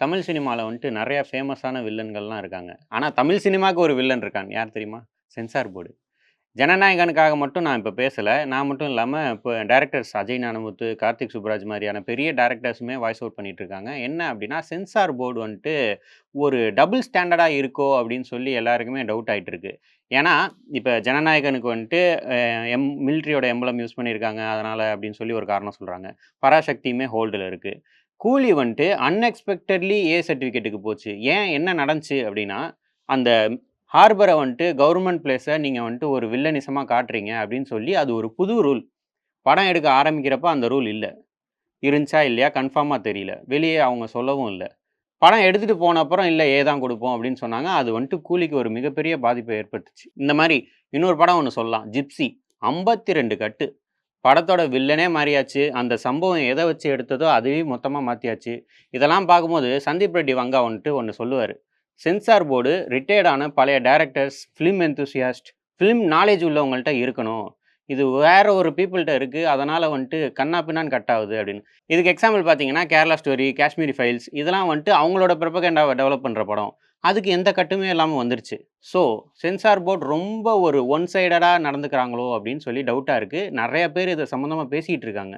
தமிழ் சினிமால வந்துட்டு நெறைய ஃபேமஸான வில்லன்கள்லாம் இருக்காங்க. ஆனா, தமிழ் சினிமாவுக்கு ஒரு வில்லன் இருக்காங்க. யார் தெரியுமா? Censor board. ஜனநாயகனுக்காக மட்டும் நான் இப்ப பேசல. நான் மட்டும் இல்லாம, இப்ப டைரக்டர்ஸ் அஜய் ஞானமுத்து, கார்த்திக் சுப்புராஜ் மாரியான பெரிய டைரக்டர்ஸுமே வாய்ஸ் ஓவர் பண்ணிட்டு இருக்காங்க. என்ன அப்டின்னா, சென்சார் போர்டு வந்துட்டு ஒரு டபுள் ஸ்டாண்டர்டா இருக்கோ அப்டின்னு சொல்லி எல்லாருக்குமே டவுட் ஆயிட்டு இருக்கு. ஏன்னா, இப்ப ஜனநாயகனுக்கு வந்துட்டு மிலிட்டரியோட எம்பளம் யூஸ் பண்ணியிருக்காங்க. அதனால அப்டின்னு சொல்லி ஒரு காரணம் சொல்றாங்க. பராசக்தியுமே ஹோல்டுல இருக்கு. கூலி வந்துட்டு அன்எக்ஸ்பெக்டட்லி ஏ சர்டிஃபிகேட்டுக்கு போச்சு. ஏன் என்ன நடந்துச்சு அப்டின்னா, அந்த ஹார்பர வந்துட்டு கவர்ன்மென்ட் பிளேஸ நீங்க வந்துட்டு ஒரு வில்லனிசமா காட்டுறீங்க அப்படின்னு சொல்லி அது ஒரு புது ரூல். படம் எடுக்க ஆரம்பிக்கிறப்ப அந்த ரூல் இல்ல. இருந்துச்சா இல்லையா கன்ஃபார்மா தெரியல. வெளிய அவங்க சொல்லவும் இல்ல. படம் எடுத்துட்டு போன அப்புறம் இல்ல ஏ தான் குடுப்போம் அப்படின்னு சொன்னாங்க. அது வந்துட்டு கூலிக்கு ஒரு மிகப்பெரிய பாதிப்ப ஏற்படுத்துச்சு. இந்த மாரி இன்னொரு படம் ஒண்ணு சொல்லலாம். ஜிப்ஸி 52 கட்டு. படத்தோட வில்லனே மாறியாச்சு. அந்த சம்பவம் எத வச்சு எடுத்ததோ அதையும் மொத்தமா மாத்தியாச்சு. இதெல்லாம் பார்க்கும்போது சந்தீப் ரெட்டி வங்கா வந்துட்டு ஒண்ணு சொல்லுவாரு. சென்சார் போர்டு ரிட்டயர்ட் ஆன பழைய directors, film enthusiast, film knowledge உள்ளவங்கள்ட்ட இருக்கணும். இது வேற ஒரு பீப்பிள்ட்ட இருக்கு. அதனால வந்துட்டு கன்னா பின்னான்னு கட் ஆகுது அப்படின்னு. இதுக்கு எக்ஸாம்பிள் பார்த்தீங்கன்னா, கேரளா ஸ்டோரி, காஷ்மீரி ஃபைல்ஸ் இதெல்லாம் வந்துட்டு அவங்களோட ப்ரொபகண்டாவ டெவலப் பண்ற படம். அதுக்கு எந்த கட்டுமே இல்லாம வந்துருச்சு. ஸோ, சென்சார் போர்ட் ரொம்ப ஒரு ஒன் சைடடா நடந்துக்கிறாங்களோ அப்படின்னு சொல்லி டவுட்டா இருக்கு. நெறைய பேர் இது சம்மந்தமா பேசிட்டு இருக்காங்க.